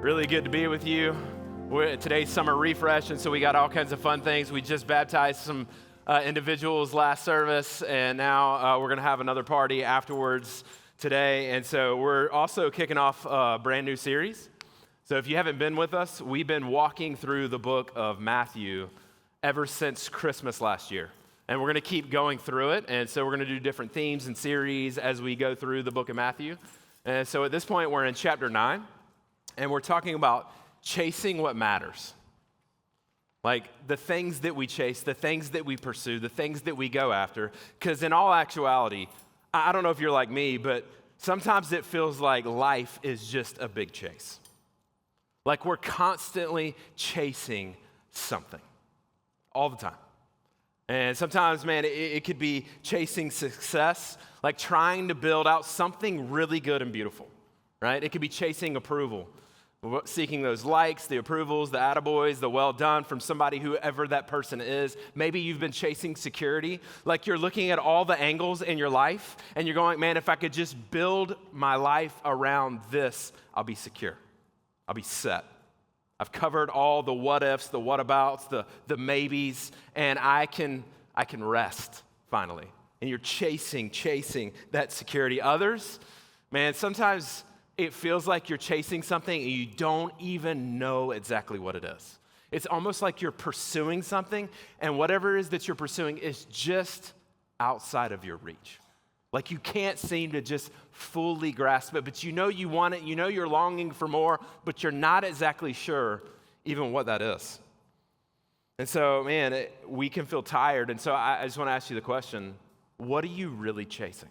Really good to be with you. Today's summer refresh, and so we got all kinds of fun things. We just baptized some individuals last service, and now we're going to have another party afterwards today. And so we're also kicking off a brand new series. So if you haven't been with us, we've been walking through the book of Matthew ever since Christmas last year. And we're going to keep going through it. And so we're going to do different themes and series as we go through the book of Matthew. And so at this point, we're in chapter 9. And we're talking about chasing what matters. Like the things that we chase, the things that we pursue, the things that we go after. Because in all actuality, I don't know if you're like me, but sometimes it feels like life is just a big chase. Like we're constantly chasing something all the time. And sometimes, man, it could be chasing success, like trying to build out something really good and beautiful, right? It could be chasing approval. Seeking those likes, the approvals, the attaboys, the well done from somebody, whoever that person is. Maybe you've been chasing security. Like you're looking at all the angles in your life and you're going, man, if I could just build my life around this, I'll be secure. I'll be set. I've covered all the what ifs, the what abouts, the maybes, and I can rest finally. And you're chasing that security. Others, man, sometimes it feels like you're chasing something and you don't even know exactly what it is. It's almost like you're pursuing something, and whatever it is that you're pursuing is just outside of your reach. Like you can't seem to just fully grasp it, but you know you want it, you know you're longing for more, but you're not exactly sure even what that is. And so, man, we can feel tired, and so I just want to ask you the question, what are you really chasing?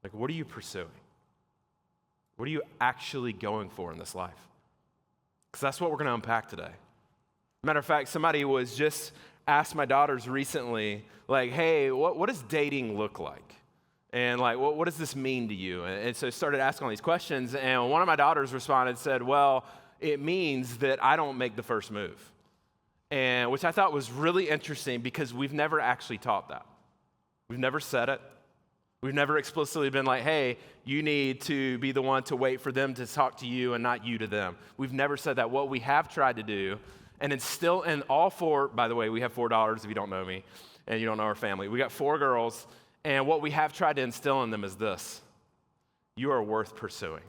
Like, what are you pursuing? What are you actually going for in this life? Because that's what we're going to unpack today. Matter of fact, somebody was just asked my daughters recently, like, hey, what does dating look like? And like, what does this mean to you? And so I started asking all these questions, and one of my daughters responded and said, well, it means that I don't make the first move. And which I thought was really interesting because we've never actually taught that. We've never said it. We've never explicitly been like, hey, you need to be the one to wait for them to talk to you and not you to them. We've never said that. What we have tried to do, and instill in all four, by the way, we have 4 daughters if you don't know me and you don't know our family. We got 4 girls, and what we have tried to instill in them is this. You are worth pursuing.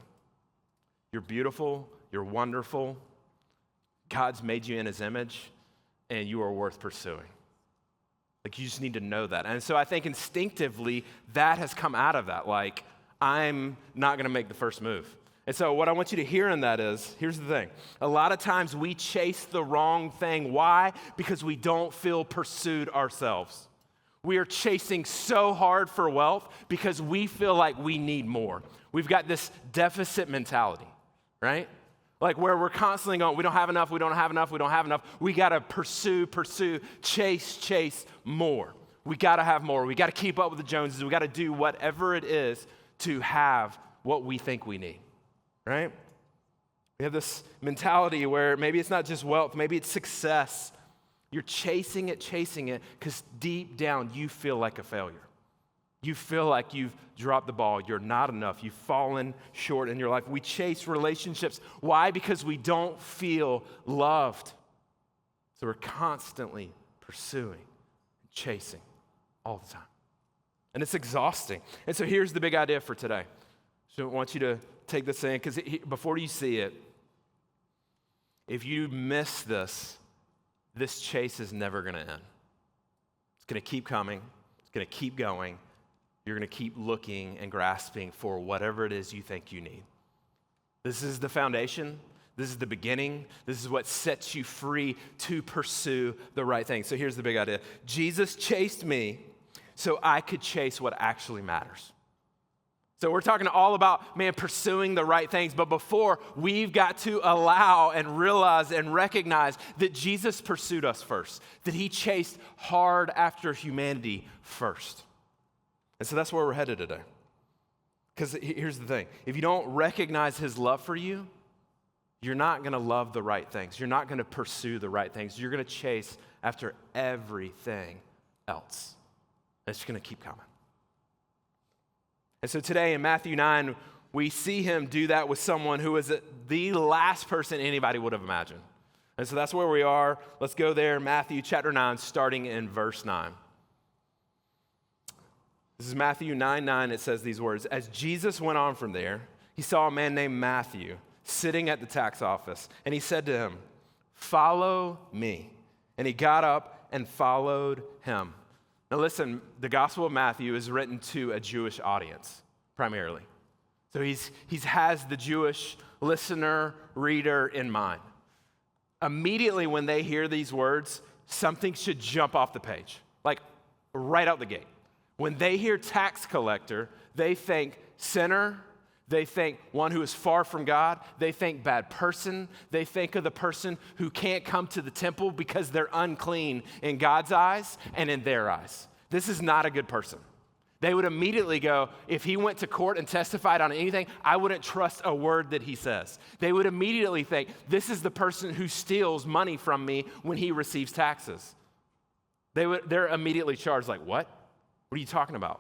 You're beautiful. You're wonderful. God's made you in his image, and you are worth pursuing. Like, you just need to know that. And so I think instinctively that has come out of that. Like, I'm not going to make the first move. And so what I want you to hear in that is, here's the thing. A lot of times we chase the wrong thing. Why? Because we don't feel pursued ourselves. We are chasing so hard for wealth because we feel like we need more. We've got this deficit mentality, right? Like where we're constantly going, we don't have enough, we don't have enough, we don't have enough. We got to pursue, chase more. We got to have more. We got to keep up with the Joneses. We got to do whatever it is to have what we think we need, right? We have this mentality where maybe it's not just wealth, maybe it's success. You're chasing it because deep down you feel like a failure. You feel like you've dropped the ball. You're not enough. You've fallen short in your life. We chase relationships. Why? Because we don't feel loved. So we're constantly pursuing, chasing all the time. And it's exhausting. And so here's the big idea for today. So I want you to take this in because before you see it, if you miss this chase is never going to end. It's going to keep coming. It's going to keep going. You're going to keep looking and grasping for whatever it is you think you need. This is the foundation. This is the beginning. This is what sets you free to pursue the right thing. So here's the big idea. Jesus chased me so I could chase what actually matters. So we're talking all about, man, pursuing the right things. But before, we've got to allow and realize and recognize that Jesus pursued us first, that he chased hard after humanity first. And so that's where we're headed today. Because here's the thing. If you don't recognize his love for you, you're not going to love the right things. You're not going to pursue the right things. You're going to chase after everything else. And it's going to keep coming. And so today in Matthew 9, we see him do that with someone who is the last person anybody would have imagined. And so that's where we are. Let's go there, Matthew chapter 9, starting in verse 9. This is Matthew 9:9. It says these words, "As Jesus went on from there, he saw a man named Matthew sitting at the tax office, and he said to him, 'Follow me.' And he got up and followed him." Now listen, the Gospel of Matthew is written to a Jewish audience, primarily. So he has the Jewish listener, reader in mind. Immediately when they hear these words, something should jump off the page, like right out the gate. When they hear tax collector, they think sinner, they think one who is far from God, they think bad person, they think of the person who can't come to the temple because they're unclean in God's eyes and in their eyes. This is not a good person. They would immediately go, if he went to court and testified on anything, I wouldn't trust a word that he says. They would immediately think, this is the person who steals money from me when he receives taxes. They're immediately charged like, what? What are you talking about?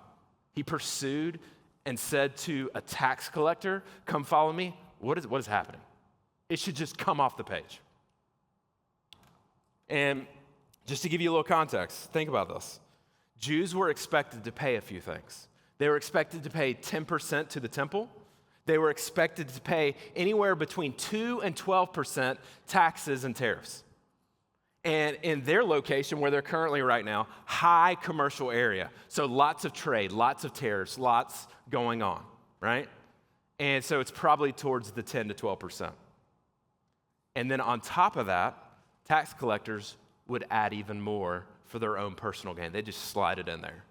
He pursued and said to a tax collector, come follow me. What is happening? It should just come off the page. And just to give you a little context, think about this. Jews were expected to pay a few things. They were expected to pay 10% to the temple. They were expected to pay anywhere between 2 and 12% taxes and tariffs. And in their location, where they're currently right now, high commercial area. So lots of trade, lots of tariffs, lots going on, right? And so it's probably towards the 10 to 12%. And then on top of that, tax collectors would add even more for their own personal gain. They just slide it in there.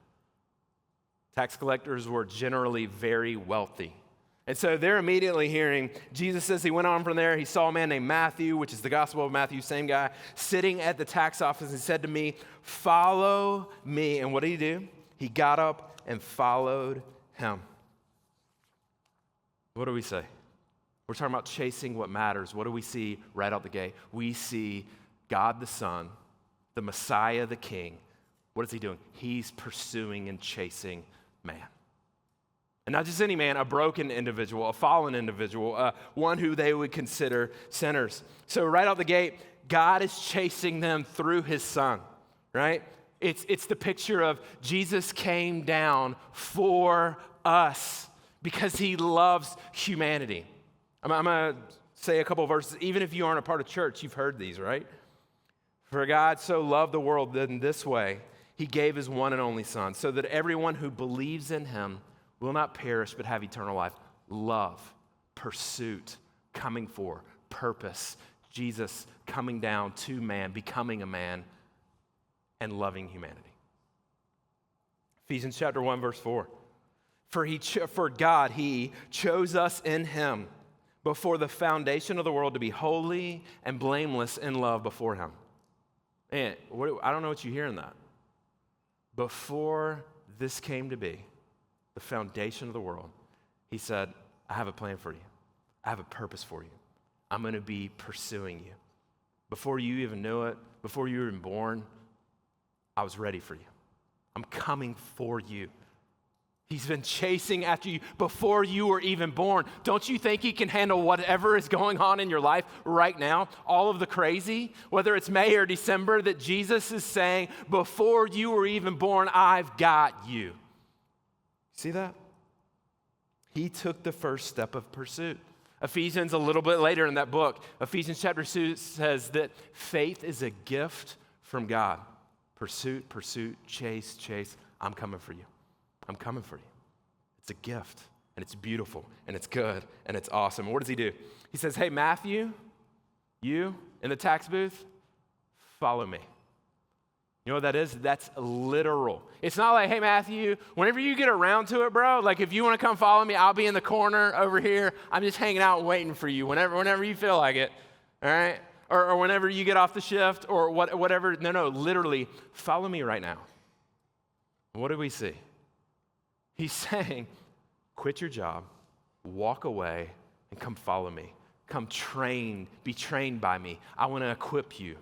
Tax collectors were generally very wealthy. And so they're immediately hearing, Jesus says he went on from there. He saw a man named Matthew, which is the Gospel of Matthew, same guy, sitting at the tax office and said to me, follow me. And what did he do? He got up and followed him. What do we say? We're talking about chasing what matters. What do we see right out the gate? We see God the Son, the Messiah, the King. What is he doing? He's pursuing and chasing man. And not just any man, a broken individual, a fallen individual, one who they would consider sinners. So right out the gate, God is chasing them through his Son, right? It's the picture of Jesus came down for us because he loves humanity. I'm going to say a couple of verses. Even if you aren't a part of church, you've heard these, right? For God so loved the world that in this way, he gave his one and only Son, so that everyone who believes in him will not perish but have eternal life. Love, pursuit, coming for, purpose. Jesus coming down to man, becoming a man, and loving humanity. Ephesians chapter 1, verse 4. For God, he chose us in him before the foundation of the world to be holy and blameless in love before him. And I don't know what you hear in that. Before this came to be, the foundation of the world, he said, I have a plan for you. I have a purpose for you. I'm going to be pursuing you. Before you even knew it, before you were even born, I was ready for you. I'm coming for you. He's been chasing after you before you were even born. Don't you think he can handle whatever is going on in your life right now? All of the crazy, whether it's May or December, that Jesus is saying, before you were even born, I've got you. See that? He took the first step of pursuit. Ephesians, a little bit later in that book, Ephesians chapter 2 says that faith is a gift from God. Pursuit, chase. I'm coming for you. I'm coming for you. It's a gift, and it's beautiful, and it's good, and it's awesome. And what does he do? He says, hey, Matthew, you in the tax booth, follow me. You know what that is? That's literal. It's not like, hey, Matthew, whenever you get around to it, bro, like if you want to come follow me, I'll be in the corner over here. I'm just hanging out waiting for you whenever you feel like it, all right? Or whenever you get off the shift or whatever. No, literally, follow me right now. What do we see? He's saying, quit your job, walk away, and come follow me. Come be trained by me. I want to equip you.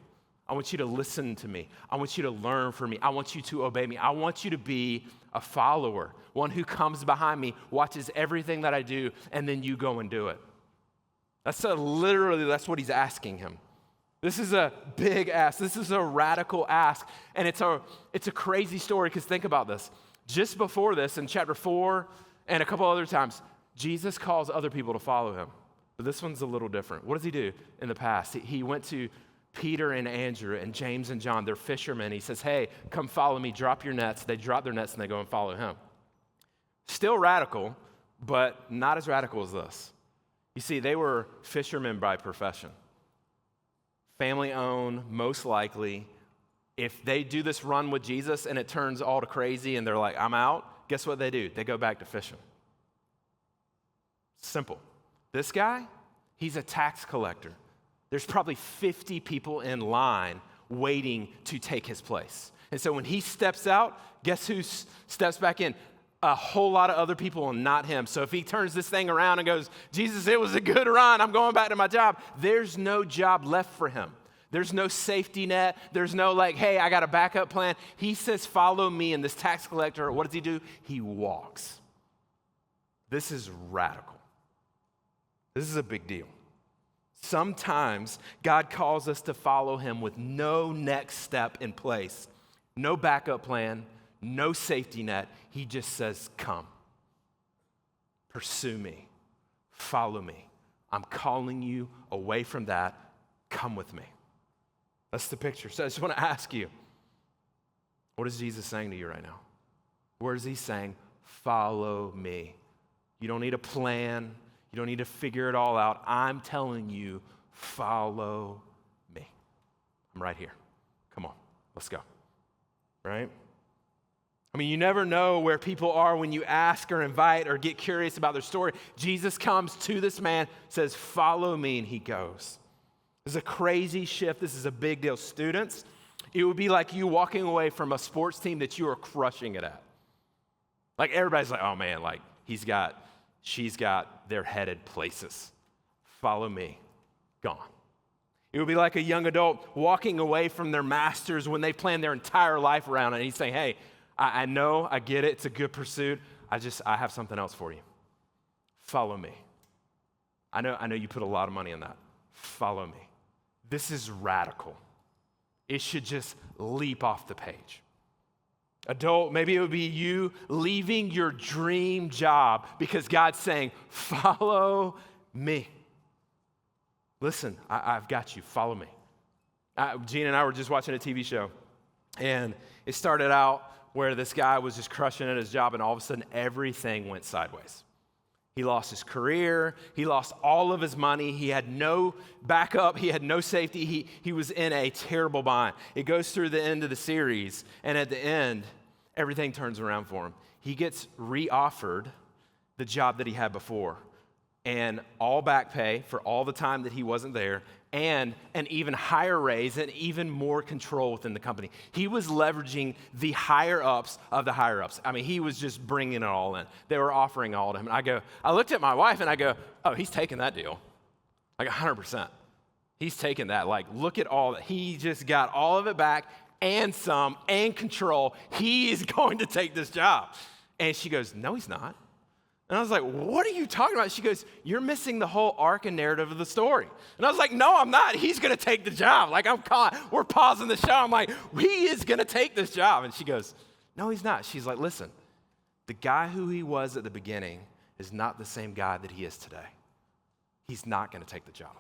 I want you to listen to me. I want you to learn from me. I want you to obey me. I want you to be a follower, one who comes behind me, watches everything that I do, and then you go and do it. Literally, that's what he's asking him. This is a big ask. This is a radical ask. And it's a crazy story because think about this. Just before this, in chapter 4 and a couple other times, Jesus calls other people to follow him. But this one's a little different. What does he do in the past? He went to Peter and Andrew and James and John. They're fishermen. He says, hey, come follow me. Drop your nets. They drop their nets and they go and follow him. Still radical, but not as radical as this. You see, they were fishermen by profession. Family owned, most likely. If they do this run with Jesus and it turns all to crazy and they're like, I'm out, guess what they do? They go back to fishing. Simple. This guy, he's a tax collector. There's probably 50 people in line waiting to take his place. And so when he steps out, guess who steps back in? A whole lot of other people and not him. So if he turns this thing around and goes, Jesus, it was a good run, I'm going back to my job, there's no job left for him. There's no safety net. There's no like, hey, I got a backup plan. He says, follow me. And this tax collector, what does he do? He walks. This is radical. This is a big deal. Sometimes God calls us to follow him with no next step in place, no backup plan, no safety net. He just says, come, pursue me, follow me. I'm calling you away from that. Come with me. That's the picture. So I just want to ask you, what is Jesus saying to you right now? Where is he saying, follow me? You don't need a plan. You don't need to figure it all out. I'm telling you, follow me. I'm right here. Come on, let's go. Right? I mean, you never know where people are when you ask or invite or get curious about their story. Jesus comes to this man, says, follow me, and he goes. This is a crazy shift. This is a big deal. Students, it would be like you walking away from a sports team that you are crushing it at. Like everybody's like, oh man, like she's got, they're headed places. Follow me. Gone. It would be like a young adult walking away from their masters when they planned their entire life around it. And he's saying, hey, I know, I get it. It's a good pursuit. I have something else for you. Follow me. I know you put a lot of money in that. Follow me. This is radical. It should just leap off the page. Adult, maybe it would be you leaving your dream job because God's saying, follow me. Listen, I've got you. Follow me. Gene and I were just watching a TV show, and it started out where this guy was just crushing at his job, and all of a sudden everything went sideways. He lost his career. He lost all of his money. He had no backup. He had no safety. He was in a terrible bind. It goes through the end of the series, and at the end, everything turns around for him. He gets re-offered the job that he had before, and all back pay for all the time that he wasn't there, and an even higher raise and even more control within the company. He was leveraging the higher-ups of the higher-ups. I mean, he was just bringing it all in. They were offering all to him. And I looked at my wife and I go, oh, he's taking that deal. Like 100%. He's taking that. Like, look at all that. He just got all of it back and some and control. He is going to take this job. And she goes, no, he's not. And I was like, what are you talking about? She goes, you're missing the whole arc and narrative of the story. And I was like, no, I'm not. He's going to take the job. Like, we're pausing the show. I'm like, he is going to take this job. And she goes, no, he's not. She's like, listen, the guy who he was at the beginning is not the same guy that he is today. He's not going to take the job.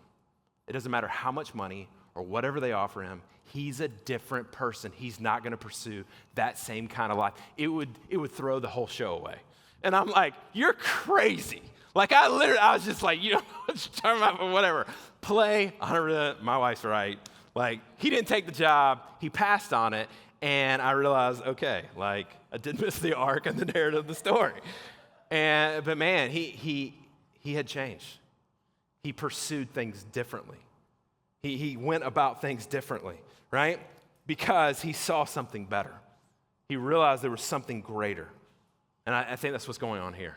It doesn't matter how much money or whatever they offer him. He's a different person. He's not going to pursue that same kind of life. It would throw the whole show away. And I'm like, you're crazy. Like, I was just like, you know what you're talking about, but whatever. Play, 100%, my wife's right. Like, he didn't take the job. He passed on it. And I realized, okay, like, I did miss the arc and the narrative of the story. But man, he had changed. He pursued things differently. He went about things differently, right? Because he saw something better. He realized there was something greater. And I think that's what's going on here.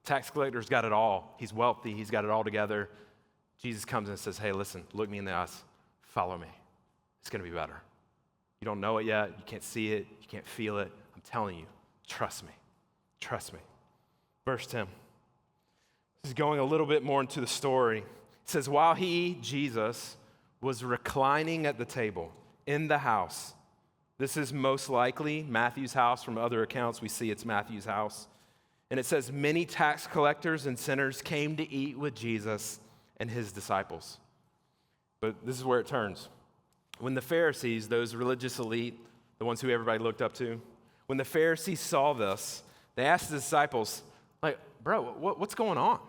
Tax collector's got it all. He's wealthy. He's got it all together. Jesus comes and says, hey, listen, look me in the eyes. Follow me. It's going to be better. You don't know it yet. You can't see it. You can't feel it. I'm telling you, Trust me. Trust me. Verse 10. This is going a little bit more into the story. It says, while he, Jesus, was reclining at the table in the house. This is most likely Matthew's house. From other accounts, we see it's Matthew's house. And it says, many tax collectors and sinners came to eat with Jesus and his disciples. But this is where it turns. When the Pharisees, those religious elite, the ones who everybody looked up to, when the Pharisees saw this, they asked the disciples, like, bro, what's going on?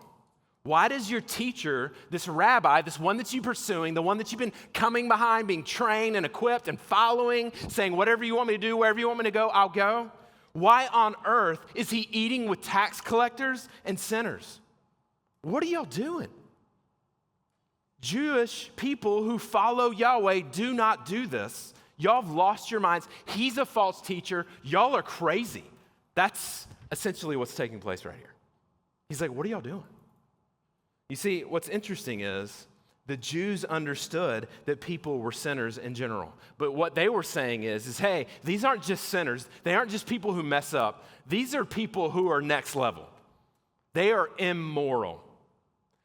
Why does your teacher, this rabbi, this one that you're pursuing, the one that you've been coming behind, being trained and equipped and following, saying whatever you want me to do, wherever you want me to go, I'll go? Why on earth is he eating with tax collectors and sinners? What are y'all doing? Jewish people who follow Yahweh do not do this. Y'all have lost your minds. He's a false teacher. Y'all are crazy. That's essentially what's taking place right here. He's like, what are y'all doing? You see, what's interesting is the Jews understood that people were sinners in general. But what they were saying is, hey, these aren't just sinners. They aren't just people who mess up. These are people who are next level. They are immoral.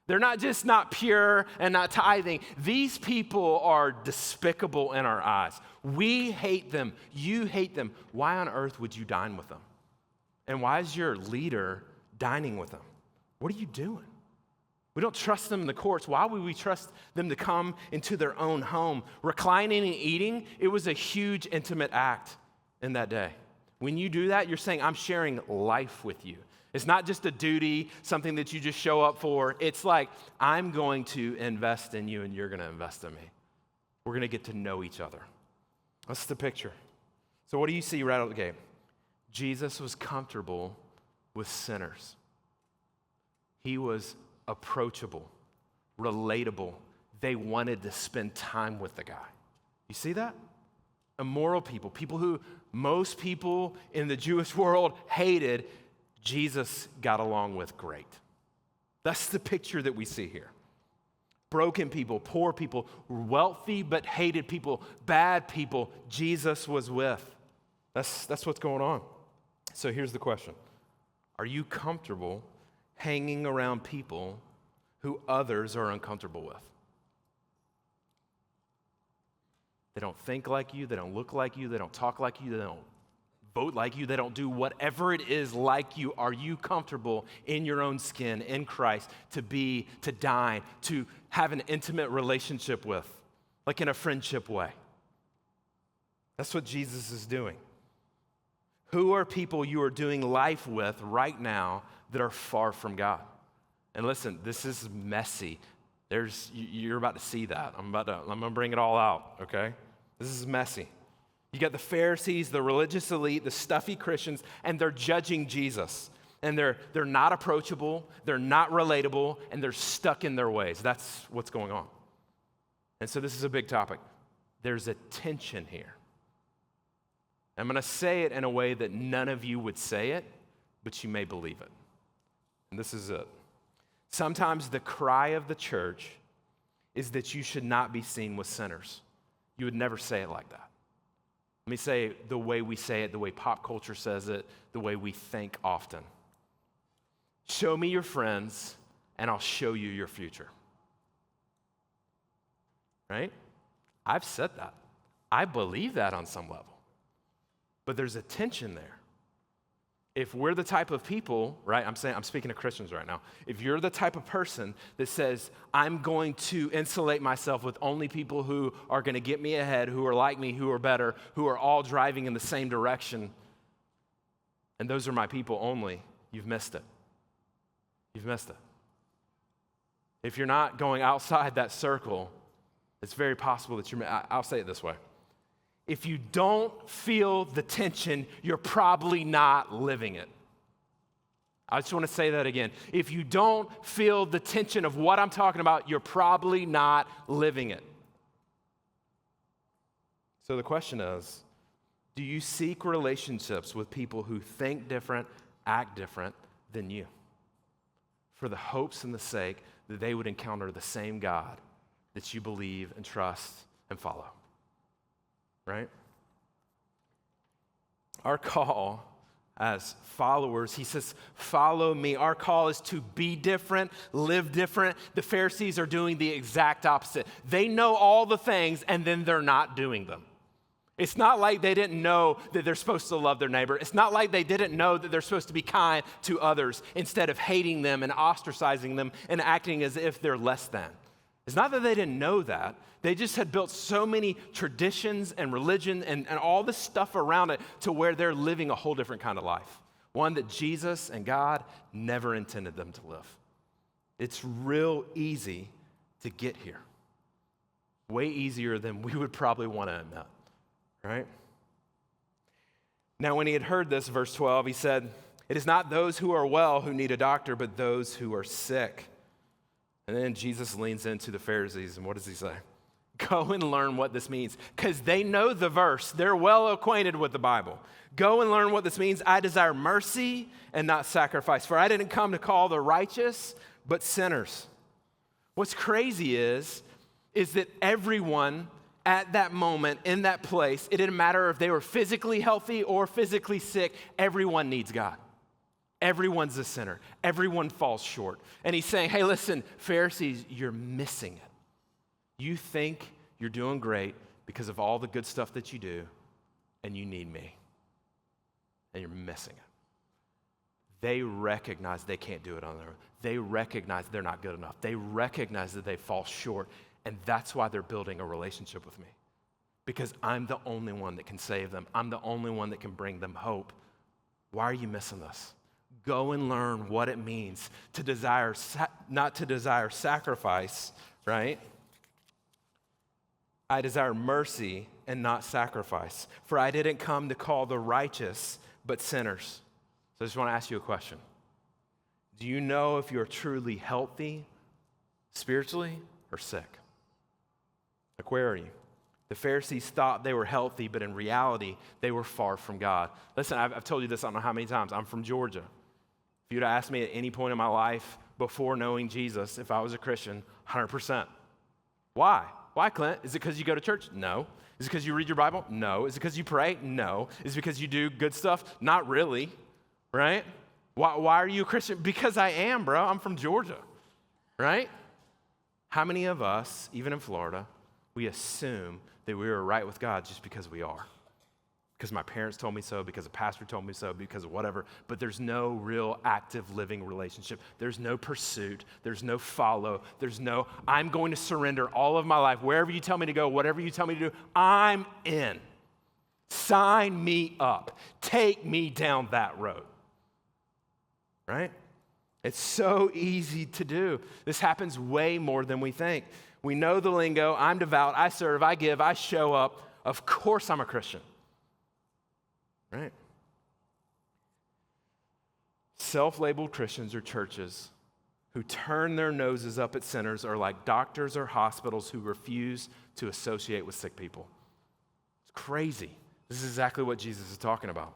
They're not just not pure and not tithing. These people are despicable in our eyes. We hate them. You hate them. Why on earth would you dine with them? And why is your leader dining with them? What are you doing? We don't trust them in the courts. Why would we trust them to come into their own home? Reclining and eating, it was a huge intimate act in that day. When you do that, you're saying, I'm sharing life with you. It's not just a duty, something that you just show up for. It's like, I'm going to invest in you and you're going to invest in me. We're going to get to know each other. That's the picture. So what do you see right out of the gate? Jesus was comfortable with sinners. He was approachable, relatable. They wanted to spend time with the guy. You see that? Immoral people, people who most people in the Jewish world hated, Jesus got along with great. That's the picture that we see here. Broken people, poor people, wealthy but hated people, bad people, Jesus was with. That's what's going on. So here's the question. Are you comfortable hanging around people who others are uncomfortable with? They don't think like you, they don't look like you, they don't talk like you, they don't vote like you, they don't do whatever it is like you. Are you comfortable in your own skin, in Christ, to dine, to have an intimate relationship with, like in a friendship way? That's what Jesus is doing. Who are people you are doing life with right now that are far from God? And listen, this is messy. You're about to see that. I'm going to bring it all out, okay? This is messy. You got the Pharisees, the religious elite, the stuffy Christians, and they're judging Jesus. And they're not approachable, they're not relatable, and they're stuck in their ways. That's what's going on. And so this is a big topic. There's a tension here. I'm going to say it in a way that none of you would say it, but you may believe it. And this is it. Sometimes the cry of the church is that you should not be seen with sinners. You would never say it like that. Let me say the way we say it, the way pop culture says it, the way we think often. Show me your friends, and I'll show you your future. Right? I've said that. I believe that on some level. But there's a tension there. If we're the type of people, right, I'm speaking to Christians right now. If you're the type of person that says, I'm going to insulate myself with only people who are going to get me ahead, who are like me, who are better, who are all driving in the same direction, and those are my people only, you've missed it. You've missed it. If you're not going outside that circle, it's very possible that I'll say it this way. If you don't feel the tension, you're probably not living it. I just want to say that again. If you don't feel the tension of what I'm talking about, you're probably not living it. So the question is, do you seek relationships with people who think different, act different than you, for the hopes and the sake that they would encounter the same God that you believe and trust and follow? Right? Our call as followers. He says, follow me. Our call is to be different, live different. The Pharisees are doing the exact opposite. They know all the things, and then they're not doing them. It's not like they didn't know that they're supposed to love their neighbor. It's not like they didn't know that they're supposed to be kind to others instead of hating them and ostracizing them and acting as if they're less than. It's not that they didn't know that. They just had built so many traditions and religion and all this stuff around it to where they're living a whole different kind of life. One that Jesus and God never intended them to live. It's real easy to get here. Way easier than we would probably want to admit. Right? Now, when he had heard this, verse 12, he said, "It is not those who are well who need a doctor, but those who are sick." And then Jesus leans into the Pharisees, and what does he say? Go and learn what this means, because they know the verse. They're well acquainted with the Bible. Go and learn what this means. I desire mercy and not sacrifice, for I didn't come to call the righteous, but sinners. What's crazy is that everyone at that moment, in that place, it didn't matter if they were physically healthy or physically sick, everyone needs God. Everyone's a sinner. Everyone falls short. And he's saying, hey, listen, Pharisees, you're missing it. You think you're doing great because of all the good stuff that you do, and you need me. And you're missing it. They recognize they can't do it on their own. They recognize they're not good enough. They recognize that they fall short. And that's why they're building a relationship with me. Because I'm the only one that can save them. I'm the only one that can bring them hope. Why are you missing this? Go and learn what it means to desire, not to desire sacrifice, right? I desire mercy and not sacrifice. For I didn't come to call the righteous, but sinners. So I just want to ask you a question. Do you know if you're truly healthy spiritually or sick? Like, where are you? The Pharisees thought they were healthy, but in reality, they were far from God. Listen, I've told you this, I don't know how many times. I'm from Georgia. If you'd asked me at any point in my life before knowing Jesus, if I was a Christian, 100%. Why? Why, Clint? Is it because you go to church? No. Is it because you read your Bible? No. Is it because you pray? No. Is it because you do good stuff? Not really, right? Why are you a Christian? Because I am, bro. I'm from Georgia, right? How many of us, even in Florida, we assume that we are right with God just because we are? Because my parents told me so, because a pastor told me so, because of whatever. But there's no real active living relationship. There's no pursuit. There's no follow. There's no, I'm going to surrender all of my life. Wherever you tell me to go, whatever you tell me to do, I'm in. Sign me up. Take me down that road. Right? It's so easy to do. This happens way more than we think. We know the lingo. I'm devout. I serve. I give. I show up. Of course I'm a Christian. Right? Self-labeled Christians or churches who turn their noses up at sinners are like doctors or hospitals who refuse to associate with sick people. It's crazy. This is exactly what Jesus is talking about.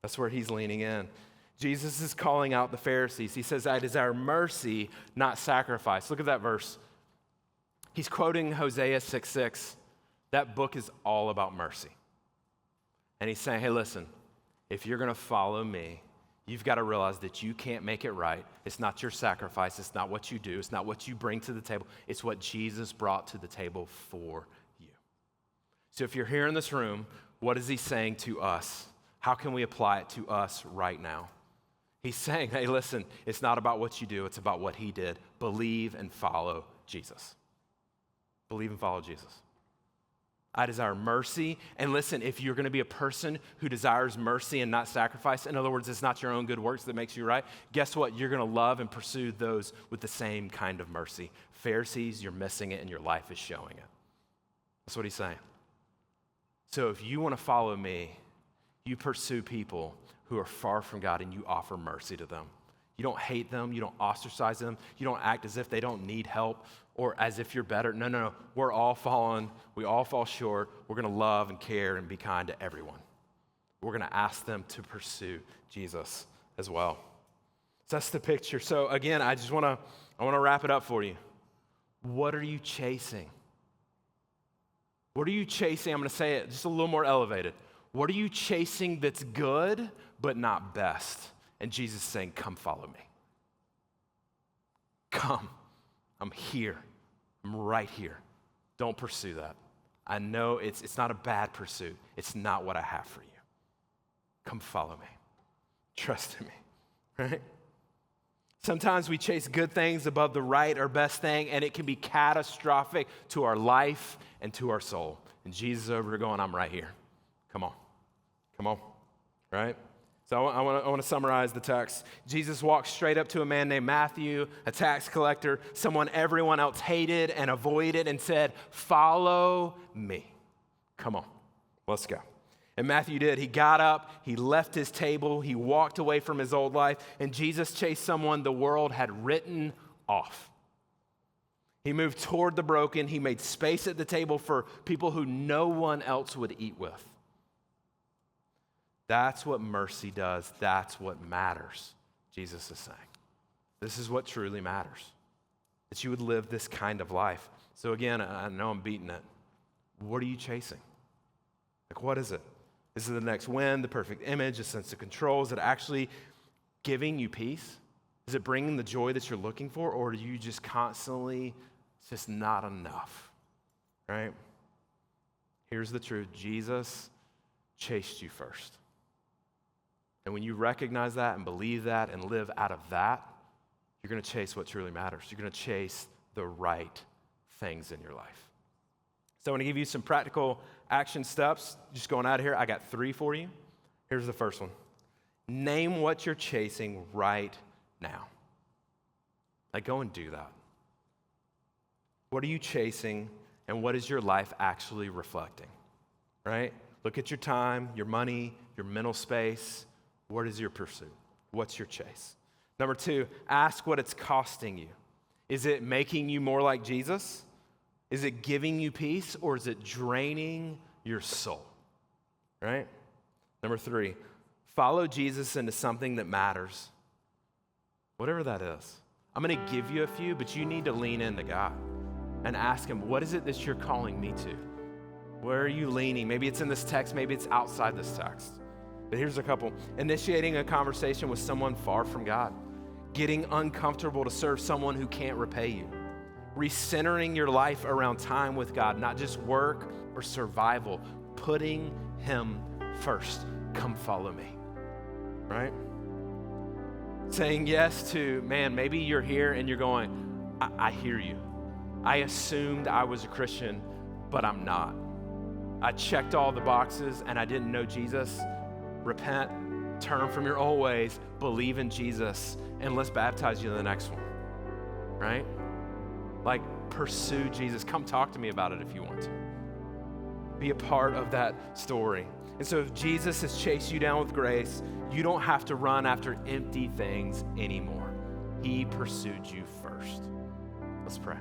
That's where he's leaning in. Jesus is calling out the Pharisees. He says, I desire mercy, not sacrifice. Look at that verse. He's quoting Hosea 6:6. That book is all about mercy. And he's saying, hey, listen, if you're going to follow me, you've got to realize that you can't make it right. It's not your sacrifice. It's not what you do. It's not what you bring to the table. It's what Jesus brought to the table for you. So if you're here in this room, what is he saying to us? How can we apply it to us right now? He's saying, hey, listen, it's not about what you do. It's about what he did. Believe and follow Jesus. Believe and follow Jesus. I desire mercy. And listen, if you're going to be a person who desires mercy and not sacrifice, in other words, it's not your own good works that makes you right, guess what? You're going to love and pursue those with the same kind of mercy. Pharisees, you're missing it and your life is showing it. That's what he's saying. So if you want to follow me, you pursue people who are far from God and you offer mercy to them. You don't hate them. You don't ostracize them. You don't act as if they don't need help or as if you're better. No. We're all fallen. We all fall short. We're going to love and care and be kind to everyone. We're going to ask them to pursue Jesus as well. So that's the picture. So again, I want to wrap it up for you. What are you chasing? What are you chasing? I'm going to say it just a little more elevated. What are you chasing that's good but not best. And Jesus is saying, come follow me. Come. I'm here. I'm right here. Don't pursue that. I know it's not a bad pursuit. It's not what I have for you. Come follow me. Trust in me, right? Sometimes we chase good things above the right or best thing, and it can be catastrophic to our life and to our soul. And Jesus is over here going, I'm right here. Come on, right? So I want to summarize the text. Jesus walked straight up to a man named Matthew, a tax collector, someone everyone else hated and avoided, and said, follow me. Come on, let's go. And Matthew did. He got up, he left his table, he walked away from his old life, and Jesus chased someone the world had written off. He moved toward the broken. He made space at the table for people who no one else would eat with. That's what mercy does. That's what matters, Jesus is saying. This is what truly matters, that you would live this kind of life. So again, I know I'm beating it. What are you chasing? Like, what is it? Is it the next win, the perfect image, a sense of control? Is it actually giving you peace? Is it bringing the joy that you're looking for? Or are you just constantly, it's just not enough, right? Here's the truth. Jesus chased you first. And when you recognize that and believe that and live out of that, you're going to chase what truly matters. You're going to chase the right things in your life. So I want to give you some practical action steps. Just going out of here, I got 3 for you. Here's the first one. Name what you're chasing right now. Like, go and do that. What are you chasing, and what is your life actually reflecting, right? Look at your time, your money, your mental space. What is your pursuit? What's your chase? Number 2, ask what it's costing you. Is it making you more like Jesus? Is it giving you peace, or is it draining your soul, right? Number 3, follow Jesus into something that matters, whatever that is. I'm going to give you a few, but you need to lean into God and ask him, what is it that you're calling me to? Where are you leaning? Maybe it's in this text, maybe it's outside this text. But here's a couple. Initiating a conversation with someone far from God. Getting uncomfortable to serve someone who can't repay you. Recentering your life around time with God, not just work or survival. Putting him first. Come follow me, right? Saying yes to, man, maybe you're here and you're going, I hear you. I assumed I was a Christian, but I'm not. I checked all the boxes and I didn't know Jesus. Repent, turn from your old ways, believe in Jesus, and let's baptize you in the next one, right? Like, pursue Jesus. Come talk to me about it if you want to. Be a part of that story. And so if Jesus has chased you down with grace, you don't have to run after empty things anymore. He pursued you first. Let's pray.